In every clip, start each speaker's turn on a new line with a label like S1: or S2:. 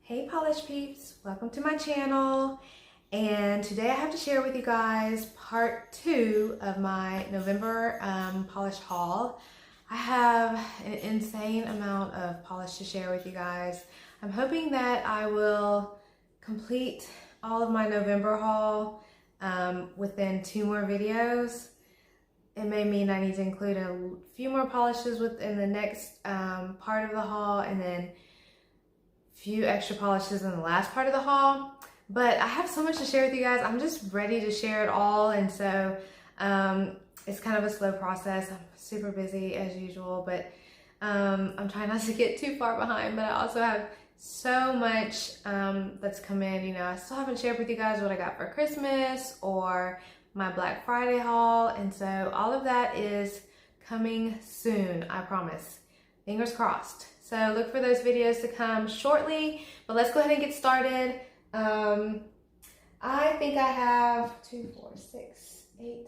S1: Hey polish peeps, welcome to my channel. And today I have to share with you guys part 2 of my November polish haul. I have an insane amount of polish to share with you guys. I'm hoping that I will complete all of my November haul within 2 more videos. It may mean I need to include a few more polishes within the next part of the haul, and then few extra polishes in the last part of the haul. But I have so much to share with you guys. I'm just ready to share it all, and so it's kind of a slow process. I'm super busy as usual, but I'm trying not to get too far behind. But I also have so much that's come in. You know, I still haven't shared with you guys what I got for Christmas or my Black Friday haul, and so all of that is coming soon, I promise. Fingers crossed. So look for those videos to come shortly, but let's go ahead and get started. I think I have 2, 4, 6, 8,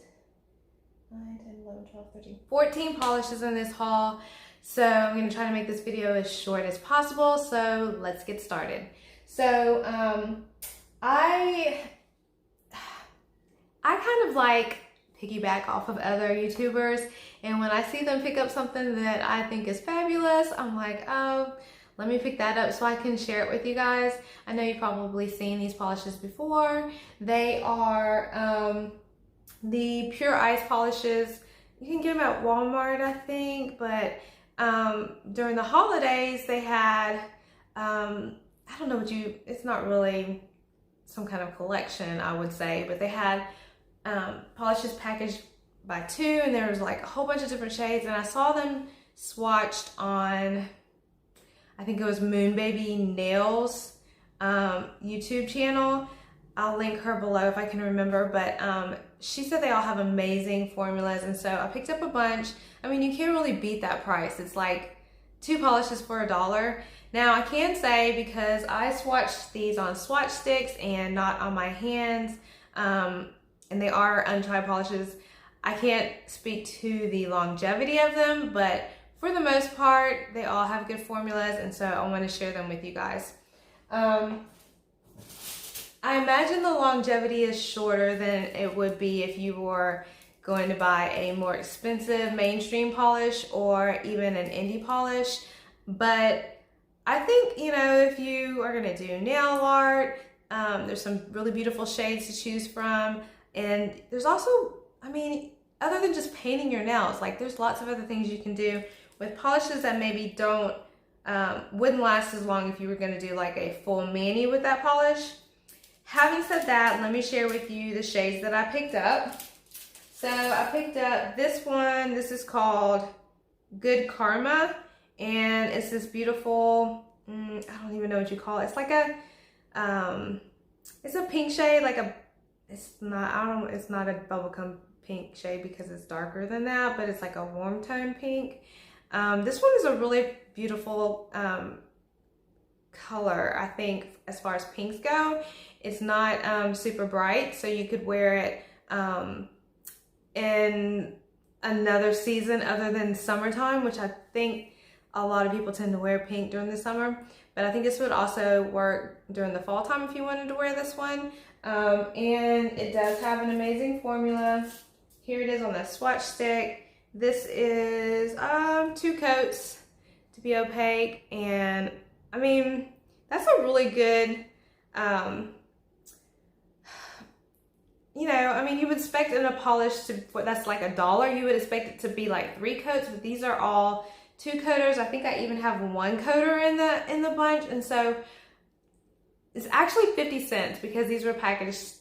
S1: 9, 10, 11, 12, 13, 14 polishes in this haul. So I'm gonna try to make this video as short as possible. So let's get started. So I kind of like piggyback off of other YouTubers, and when I see them pick up something that I think is fabulous, I'm like, oh, let me pick that up so I can share it with you guys. I know you've probably seen these polishes before. They are the Pure Ice polishes. You can get them at Walmart, I think, but during the holidays they had, I don't know it's not really some kind of collection, I would say, but they had polishes packaged by 2, and there was like a whole bunch of different shades, and I saw them swatched on, I think it was Moon Baby Nails YouTube channel. I'll link her below if I can remember, but she said they all have amazing formulas, and so I picked up a bunch. I mean, you can't really beat that price. It's like 2 polishes for $1. Now I can say, because I swatched these on swatch sticks and not on my hands, and they are untried polishes, I can't speak to the longevity of them, but for the most part, they all have good formulas, and so I want to share them with you guys. I imagine the longevity is shorter than it would be if you were going to buy a more expensive mainstream polish or even an indie polish, but I think, you know, if you are going to do nail art, there's some really beautiful shades to choose from. And there's also, I mean, other than just painting your nails, like there's lots of other things you can do with polishes that maybe wouldn't last as long if you were gonna do like a full mani with that polish. Having said that, let me share with you the shades that I picked up. So I picked up this one. This is called Good Karma, and it's this beautiful, I don't even know what you call it. It's like a, it's a pink shade, like a, it's not a bubblegum pink shade because it's darker than that, but it's like a warm tone pink. This one is a really beautiful color, I think, as far as pinks go. It's not super bright, so you could wear it in another season other than summertime, which I think a lot of people tend to wear pink during the summer. But I think this would also work during the fall time if you wanted to wear this one. And it does have an amazing formula. Here it is on the swatch stick. This is 2 coats to be opaque, and I mean, that's a really good, you know, I mean, you would expect in a polish that's like $1, you would expect it to be like 3 coats, but these are all 2 coaters. I think I even have 1 coater in the bunch, and so it's actually 50 cents because these were packaged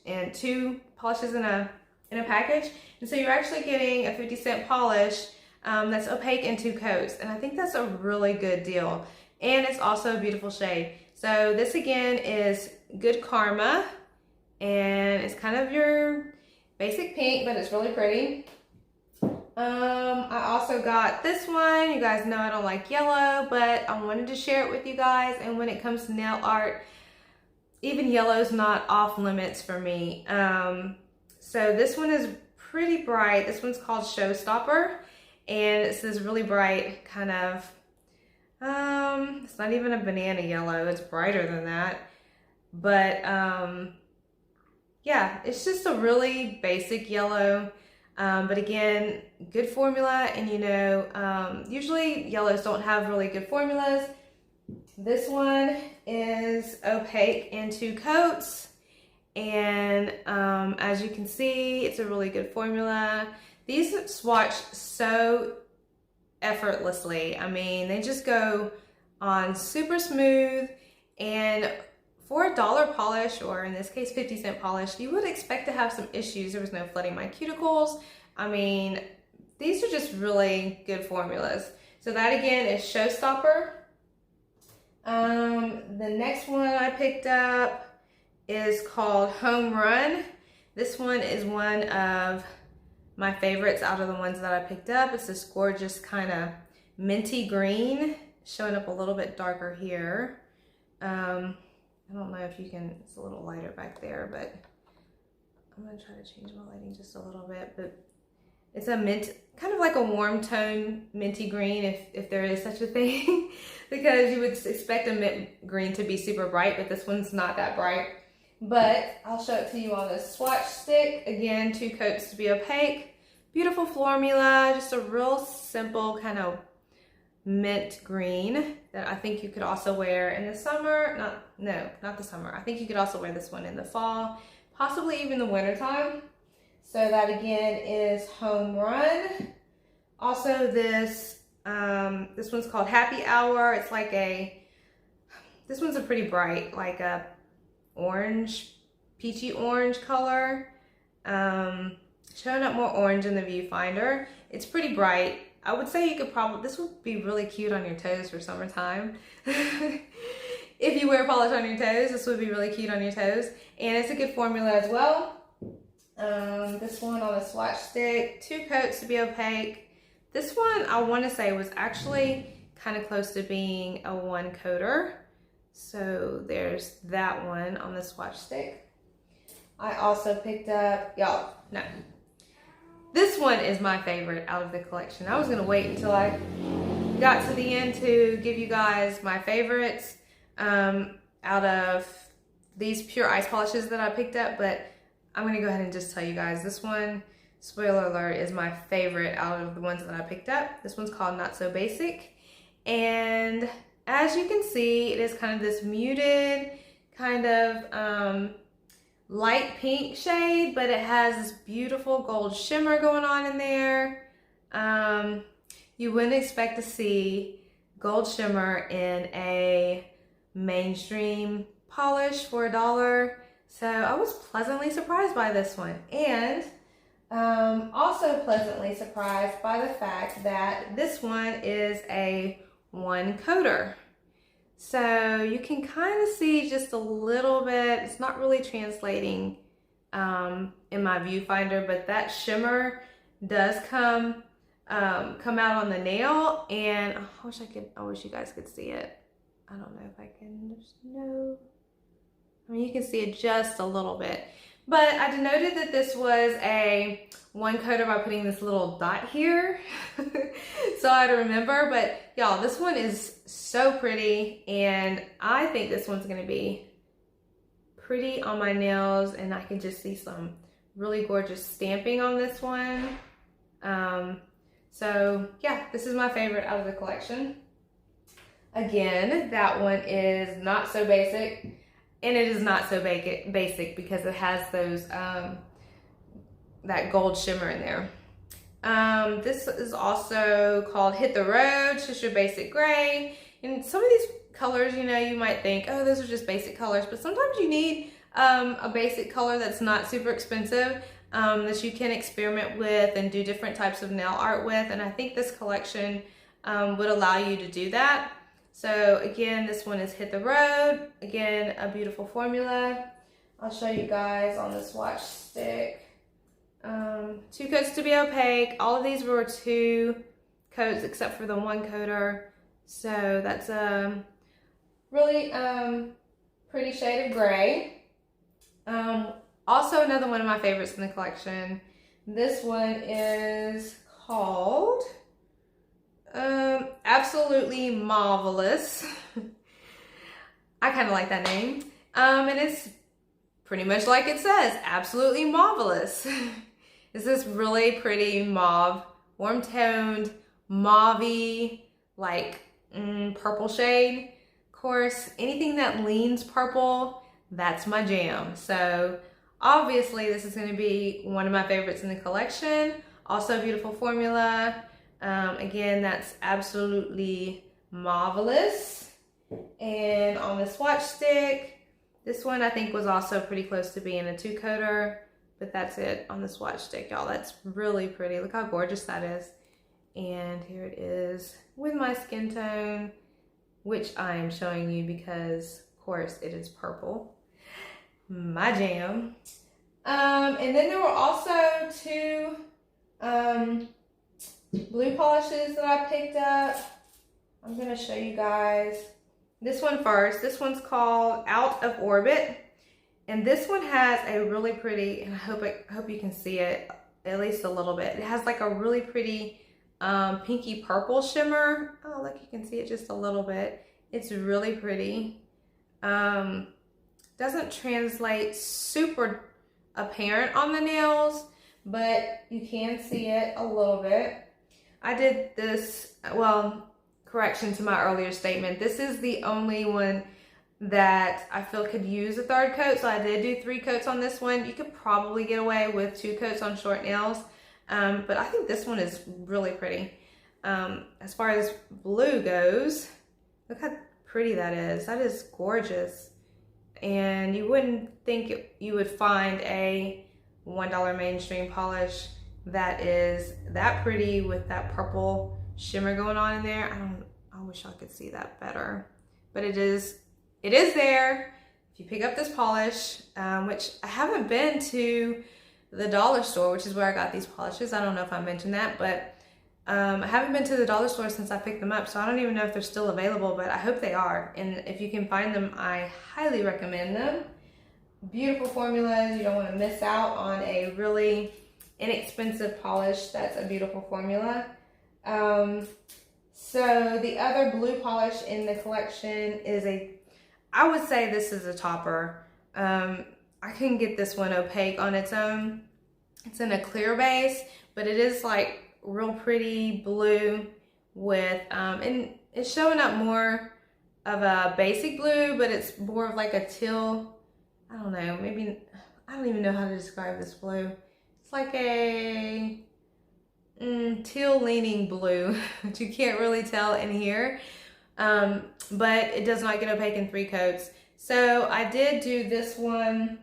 S1: in 2 polishes in a package, and so you're actually getting a 50-cent polish that's opaque in 2 coats, and I think that's a really good deal, and it's also a beautiful shade. So this again is Good Karma, and it's kind of your basic pink, but it's really pretty. I also got this one. You guys know I don't like yellow, but I wanted to share it with you guys, and when it comes to nail art, even yellow's not off limits for me. So this one is pretty bright. This one's called Showstopper, and it's this really bright kind of It's not even a banana yellow. It's brighter than that. But yeah, it's just a really basic yellow. But again, good formula. And you know, usually yellows don't have really good formulas. This one is opaque in 2 coats. And as you can see, it's a really good formula. These swatch so effortlessly. I mean, they just go on super smooth, and for a $1 polish, or in this case 50-cent polish, you would expect to have some issues. There was no flooding my cuticles. I mean, these are just really good formulas. So that again is Showstopper. The next one I picked up is called Home Run. This one is one of my favorites out of the ones that I picked up. It's this gorgeous kind of minty green, showing up a little bit darker here. I don't know if you can, it's a little lighter back there, but I'm gonna try to change my lighting just a little bit. But it's a mint, kind of like a warm tone minty green, if there is such a thing, because you would expect a mint green to be super bright, but this one's not that bright. But I'll show it to you on this swatch stick. Again, 2 coats to be opaque. Beautiful formula, just a real simple kind of mint green that I think you could also wear in the summer. Not the summer. I think you could also wear this one in the fall, possibly even the winter time. So that again is Home Run. Also this one's called Happy Hour. It's like this one's a pretty bright, like a orange, peachy orange color. Showing up more orange in the viewfinder. It's pretty bright. I would say you could this would be really cute on your toes for summertime. If you wear polish on your toes, this would be really cute on your toes. And it's a good formula as well. This one on a swatch stick, 2 coats to be opaque. This one I want to say was actually kind of close to being a 1 coater. So there's that one on the swatch stick. I also picked up, this one is my favorite out of the collection. I was gonna wait until I got to the end to give you guys my favorites out of these pure ice polishes that I picked up, but I'm gonna go ahead and just tell you guys, this one, spoiler alert, is my favorite out of the ones that I picked up. This one's called Not So Basic. And as you can see, it is kind of this muted, kind of light pink shade, but it has this beautiful gold shimmer going on in there. You wouldn't expect to see gold shimmer in a mainstream polish for $1. So I was pleasantly surprised by this one. And also pleasantly surprised by the fact that this one is a 1 coater. So you can kind of see just a little bit, it's not really translating in my viewfinder, but that shimmer does come out on the nail, and I wish you guys could see it. I don't know if I can, I mean, you can see it just a little bit. But I denoted that this was a 1 coater by putting this little dot here. So I had to remember, but y'all, this one is so pretty, and I think this one's gonna be pretty on my nails, and I can just see some really gorgeous stamping on this one. So yeah, this is my favorite out of the collection. Again, that one is Not So Basic. And it is not so basic because it has those, that gold shimmer in there. This is also called Hit the Road, just your basic gray. And some of these colors, you know, you might think, oh, those are just basic colors, but sometimes you need a basic color that's not super expensive, that you can experiment with and do different types of nail art with. And I think this collection would allow you to do that. So again, this one is Hit the Road. Again, a beautiful formula. I'll show you guys on the swatch stick. 2 coats to be opaque. All of these were 2 coats except for the 1 coater. So that's a really pretty shade of gray. Also another one of my favorites in the collection. This one is called Absolutely Marvelous. I kind of like that name. And it's pretty much like it says, Absolutely Marvelous. It's this really pretty mauve, warm toned, mauvey, like purple shade. Of course, anything that leans purple, that's my jam. So obviously this is gonna be one of my favorites in the collection. Also a beautiful formula. Again, that's Absolutely Marvelous. And on the swatch stick, this one I think was also pretty close to being a 2-coater, but that's it on the swatch stick, y'all. That's really pretty. Look how gorgeous that is. And here it is with my skin tone, which I am showing you because, of course, it is purple. My jam. And then there were also 2 blue polishes that I picked up. I'm gonna show you guys this one first. This one's called Out of Orbit. And this one has a really pretty, and I hope you can see it at least a little bit. It has like a really pretty pinky purple shimmer. Oh, look, you can see it just a little bit. It's really pretty. Doesn't translate super apparent on the nails, but you can see it a little bit. I did this, well, correction to my earlier statement. This is the only one that I feel could use a 3rd coat, so I did do 3 coats on this one. You could probably get away with 2 coats on short nails, but I think this one is really pretty. As far as blue goes, look how pretty that is. That is gorgeous. And you wouldn't think you would find a $1 mainstream polish that is that pretty with that purple shimmer going on in there. I wish I could see that better, but it is there. If you pick up this polish, which I haven't been to the dollar store, which is where I got these polishes. I don't know if I mentioned that, but I haven't been to the dollar store since I picked them up, so I don't even know if they're still available, but I hope they are. And if you can find them, I highly recommend them. Beautiful formulas. You don't want to miss out on a really inexpensive polish. That's a beautiful formula. So the other blue polish in the collection is I would say this is a topper. I couldn't get this one opaque on its own. It's in a clear base, but it is like real pretty blue with, and it's showing up more of a basic blue, but it's more of like a teal, I don't know, maybe, I don't even know how to describe this blue. It's like a teal leaning blue, which you can't really tell in here. But it does not get opaque in 3 coats. So I did do this one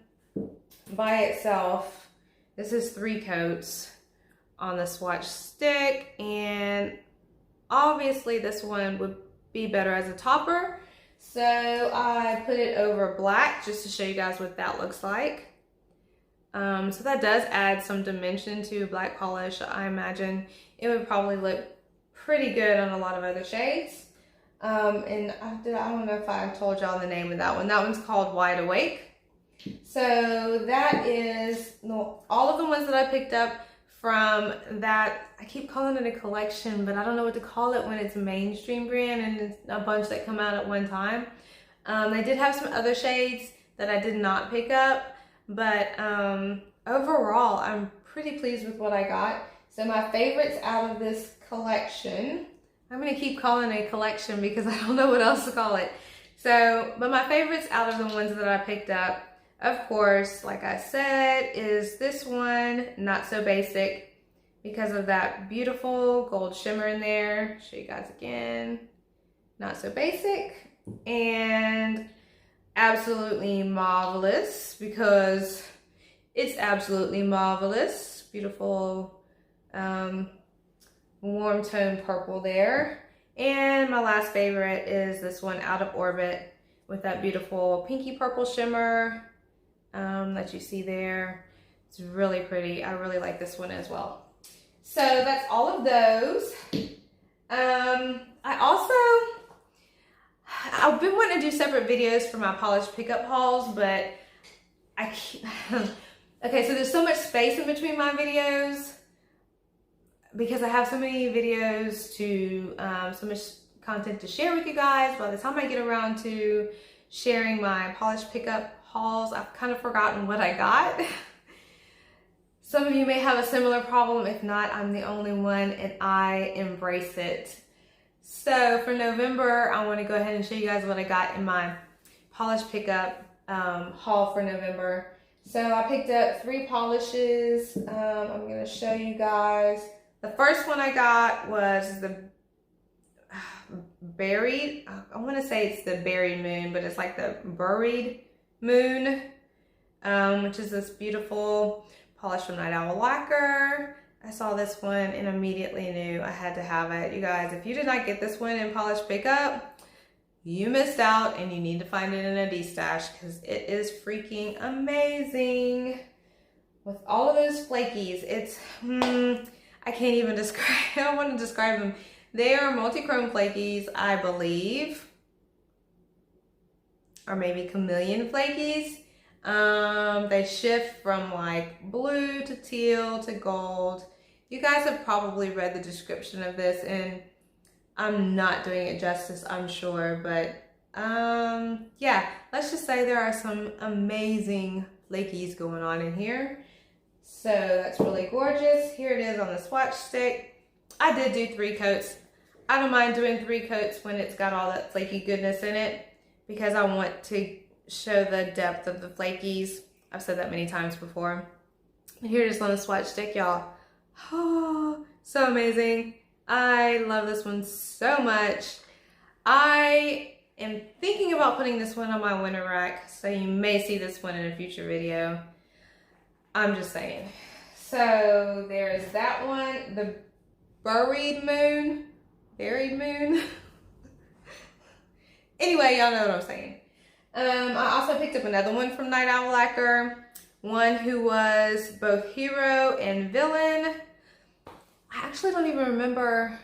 S1: by itself. This is 3 coats on the swatch stick, and obviously this one would be better as a topper. So I put it over black just to show you guys what that looks like. So that does add some dimension to black polish. I imagine it would probably look pretty good on a lot of other shades. And I don't know if I told y'all the name of that one. That one's called Wide Awake. So that is all of the ones that I picked up from that. I keep calling it a collection, but I don't know what to call it when it's a mainstream brand and it's a bunch that come out at one time. They did have some other shades that I did not pick up, but overall, I'm pretty pleased with what I got. So my favorites out of this collection, I'm gonna keep calling it a collection because I don't know what else to call it. So, but my favorites out of the ones that I picked up, of course, like I said, is this one, Not So Basic, because of that beautiful gold shimmer in there. Show you guys again. Not So Basic. And Absolutely Marvelous, because it's absolutely marvelous. Beautiful warm tone purple there. And my last favorite is this one, Out of Orbit, with that beautiful pinky purple shimmer that you see there. It's really pretty. I really like this one as well. So that's all of those. I've been wanting to do separate videos for my polish pickup hauls, but I can't. Okay, so there's so much space in between my videos. because I have so many videos to, so much content to share with you guys, by the time I get around to sharing my polish pickup hauls, I've kind of forgotten what I got. Some of you may have a similar problem. If not, I'm the only one, and I embrace it. So for November, I want to go ahead and show you guys what I got in my polish pickup haul for November. So I picked up 3 polishes. I'm going to show you guys. The first one I got was the Buried, I want to say it's the Buried Moon, but it's like the Buried Moon, which is this beautiful polish from Night Owl Lacquer. I saw this one and immediately knew I had to have it. You guys, if you did not get this one in polish pickup, you missed out, and you need to find it in a D-stash because it is freaking amazing. With all of those flakies, it's, I can't even describe, I don't want to describe them. They are multi-chrome flakies, I believe, or maybe chameleon flakies. They shift from like blue to teal to gold. You guys have probably read the description of this, and I'm not doing it justice, I'm sure, but yeah, let's just say there are some amazing flakies going on in here. So that's really gorgeous. Here it is on the swatch stick. I did do 3 coats. I don't mind doing 3 coats when it's got all that flaky goodness in it, because I want to show the depth of the flakies. I've said that many times before. Here it is on the swatch stick, y'all. Oh, so amazing. I love this one so much. I am thinking about putting this one on my winter rack, so you may see this one in a future video. I'm just saying. So there's that one, the Buried Moon. Anyway, y'all know what I'm saying. I also picked up another one from Night Owl Lacquer, one who was both hero and villain. I actually don't even remember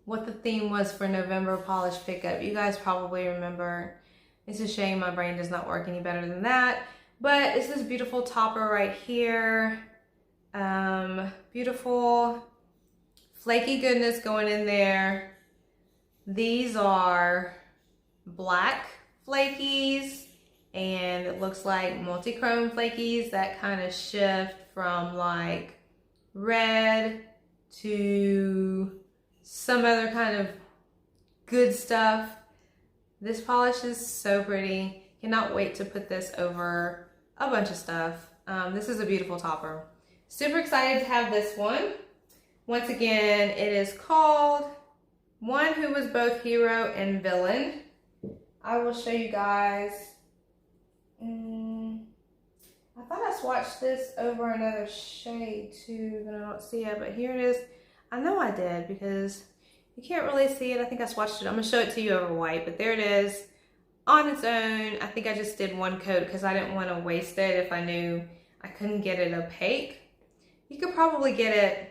S1: what the theme was for November polish pickup. You guys probably remember. It's a shame my brain does not work any better than that. But it's this beautiful topper right here. Beautiful flaky goodness going in there. These are black flakies, and it looks like multi-chrome flakies that kind of shift from like red to some other kind of good stuff. This polish is so pretty. Cannot wait to put this over a bunch of stuff. This is a beautiful topper. Super excited to have this one. Once again, it is called One Who Was Both Hero and Villain. I will show you guys. I thought I swatched this over another shade too, but I don't see it. But here it is. I know I did because you can't really see it. I think I swatched it. I'm gonna show it to you over white, but there it is on its own. I think I just did 1 coat because I didn't want to waste it if I knew I couldn't get it opaque. You could probably get it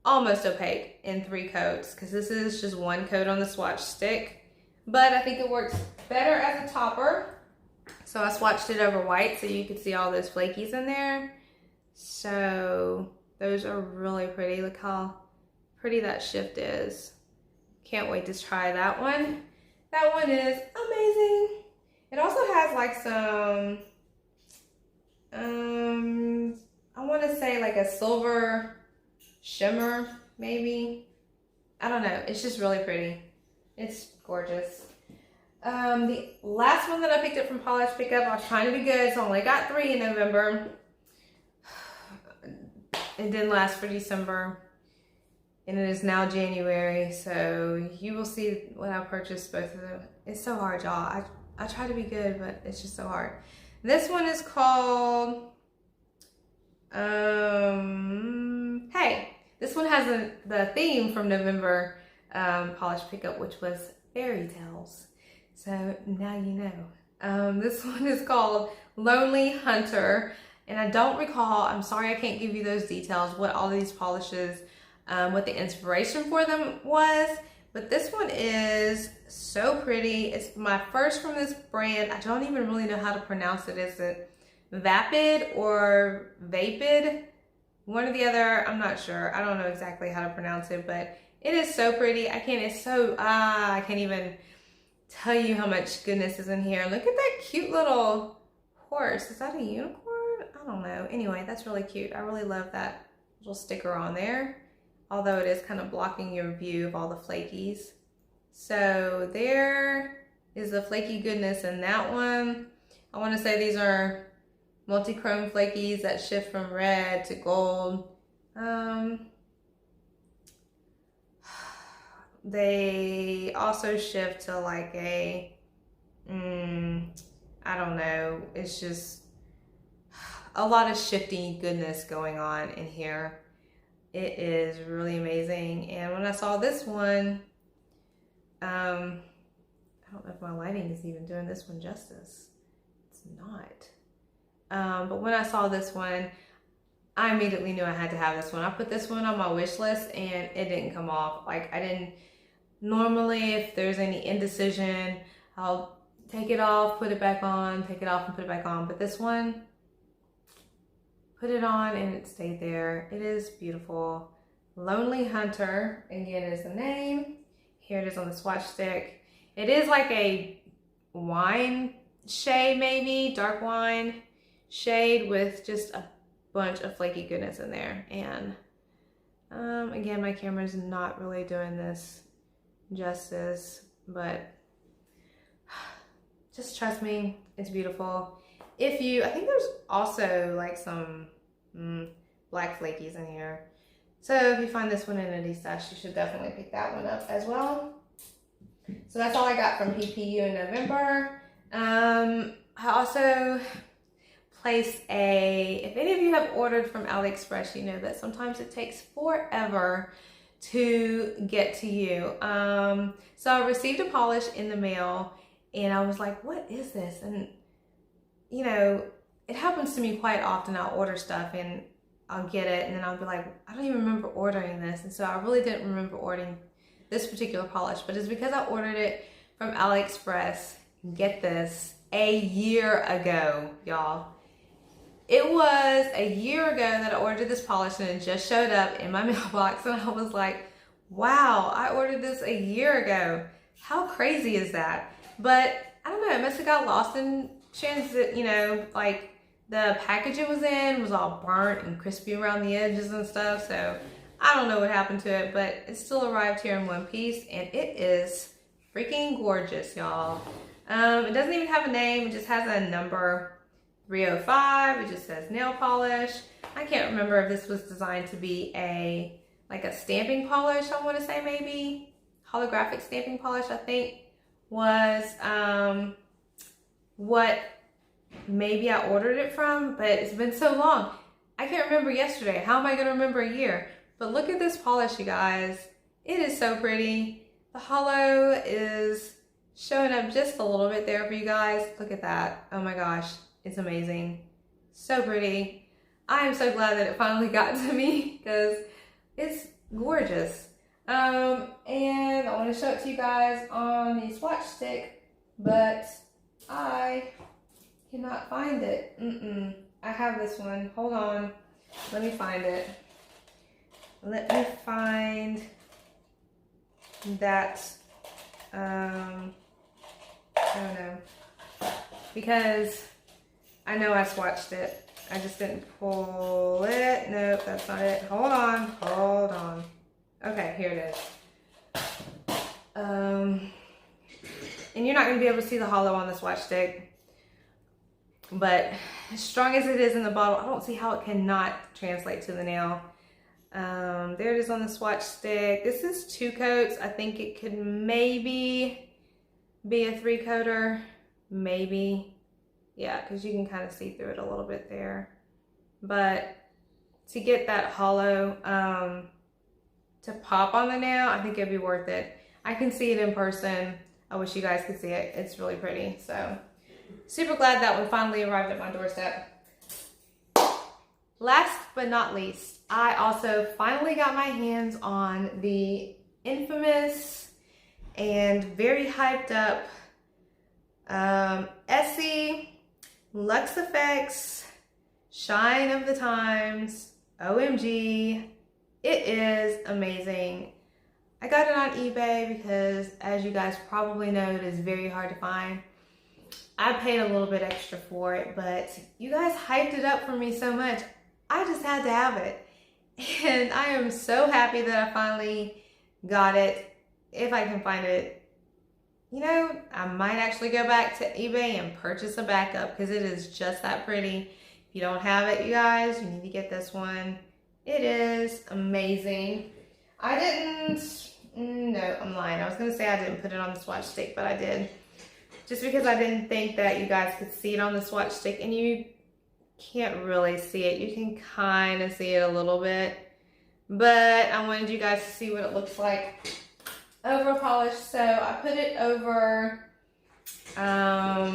S1: almost opaque in 3 coats because this is just 1 coat on the swatch stick, but I think it works better as a topper. So I swatched it over white so you could see all those flakies in there. So those are really pretty. Look how pretty that shift is. Can't wait to try that one. That one is amazing. It also has like some, I want to say like a silver shimmer, maybe. I don't know. It's just really pretty. It's gorgeous. The last one that I picked up from Polish Pickup, I was trying to be good, so I only got 3 in November. It didn't last for December, and it is now January, so you will see when I purchased both of them. It's so hard, y'all. I try to be good, but it's just so hard. This one is called, hey, this one has the theme from November Polish Pickup, which was fairy tales. So now you know. This one is called Lonely Hunter, and I don't recall, I'm sorry I can't give you those details, what all these polishes, what the inspiration for them was, but this one is so pretty. It's my first from this brand. I don't even really know how to pronounce it. Is it Vapid or Vapid? one or the other. I'm not sure. I don't know exactly how to pronounce it, but it is so pretty. I can't even tell you how much goodness is in here. Look at that cute little horse. Is that a unicorn? I don't know. Anyway, that's really cute. I really love that little sticker on there, although it is kind of blocking your view of all the flakies. So there is the flaky goodness in that one. I want to say these are multi-chrome flakies that shift from red to gold. They also shift to like a, I don't know, it's just a lot of shifty goodness going on in here. It is really amazing. And when I saw this one, I don't know if my lighting is even doing this one justice. It's not. But when I saw this one, I immediately knew I had to have this one. I put this one on my wish list and it didn't come off. Like I didn't, normally if there's any indecision, I'll take it off, put it back on, take it off and put it back on. But this one, put it on and it stayed there. It is beautiful. Lonely Hunter, again, is the name. Here it is on the swatch stick. It is like a wine shade, maybe dark wine shade with just a bunch of flaky goodness in there. And again, my camera's not really doing this justice, but just trust me, it's beautiful. I think there's also like some black flakies in here. So if you find this one in a stash, you should definitely pick that one up as well. So that's all I got from PPU in November. I also placed if any of you have ordered from AliExpress, you know that sometimes it takes forever to get to you. So I received a polish in the mail and I was like, what is this? And you know, it happens to me quite often. I'll order stuff and I'll get it and then I'll be like, I don't even remember ordering this. And so I really didn't remember ordering this particular polish, but it's because I ordered it from AliExpress, get this, a year ago, y'all. It was a year ago that I ordered this polish and it just showed up in my mailbox and I was like, wow, I ordered this a year ago. How crazy is that? But I don't know, it must have got lost in transit, you know, like the package it was in was all burnt and crispy around the edges and stuff. So I don't know what happened to it, but it still arrived here in one piece and it is freaking gorgeous, y'all. It doesn't even have a name. It just has a number 305. It just says nail polish. I can't remember if this was designed to be like a stamping polish, I want to say maybe. Holographic stamping polish, I think, was what maybe I ordered it from, but it's been so long. I can't remember yesterday. How am I going to remember a year? But look at this polish, you guys. It is so pretty. The hollow is showing up just a little bit there for you guys. Look at that. Oh my gosh. It's amazing. So pretty. I am so glad that it finally got to me because it's gorgeous. And I want to show it to you guys on the swatch stick, but I cannot find it. I have this one. Hold on. Let me find it. Let me find that. I don't know. Because I know I swatched it. I just didn't pull it. Nope, that's not it. Hold on. Hold on. Okay, here it is. And you're not going to be able to see the hollow on the swatch stick. But as strong as it is in the bottle, I don't see how it cannot translate to the nail. There it is on the swatch stick. This is 2 coats. I think it could maybe be a 3-coater. Maybe. Yeah, because you can kind of see through it a little bit there. But to get that hollow to pop on the nail, I think it'd be worth it. I can see it in person. I wish you guys could see it. It's really pretty. So super glad that one finally arrived at my doorstep. Last but not least, I also finally got my hands on the infamous and very hyped up Essie Luxe Effects Shine of the Times OMG, it is amazing. I got it on eBay because, as you guys probably know, it is very hard to find. I paid a little bit extra for it, but you guys hyped it up for me so much, I just had to have it. And I am so happy that I finally got it. If I can find it, you know, I might actually go back to eBay and purchase a backup because it is just that pretty. If you don't have it, you guys, you need to get this one. It is amazing. I didn't, no, I'm lying. I was gonna say I didn't put it on the swatch stick, but I did. Just because I didn't think that you guys could see it on the swatch stick, and you can't really see it. You can kind of see it a little bit, but I wanted you guys to see what it looks like over polish. So I put it over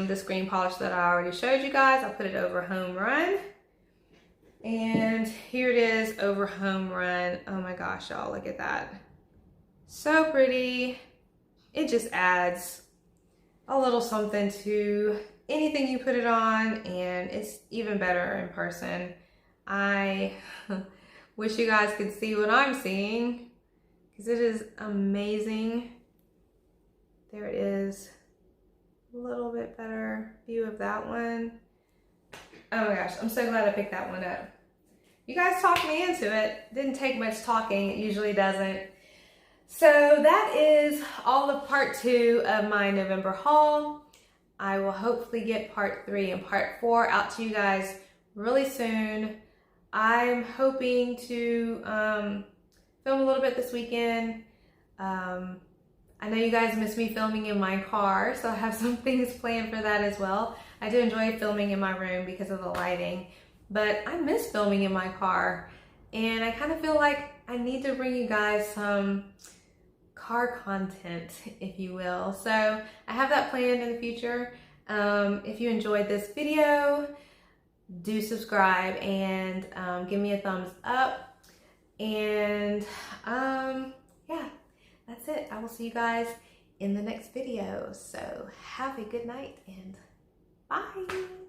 S1: this green polish that I already showed you guys. I put it over Home Run, and here it is over Home Run. Oh my gosh, y'all, look at that. So pretty. It just adds a little something to anything you put it on, and it's even better in person. I wish you guys could see what I'm seeing because it is amazing. There it is. A little bit better view of that one. Oh my gosh, I'm so glad I picked that one up. You guys talked me into it. Didn't take much talking, it usually doesn't. So that is all of part 2 of my November haul. I will hopefully get part 3 and part 4 out to you guys really soon. I'm hoping to film a little bit this weekend. I know you guys miss me filming in my car, so I have some things planned for that as well. I do enjoy filming in my room because of the lighting, but I miss filming in my car, and I kind of feel like I need to bring you guys some car content, if you will. So I have that planned in the future. If you enjoyed this video, do subscribe and give me a thumbs up. And yeah, that's it. I will see you guys in the next video. So have a good night and bye.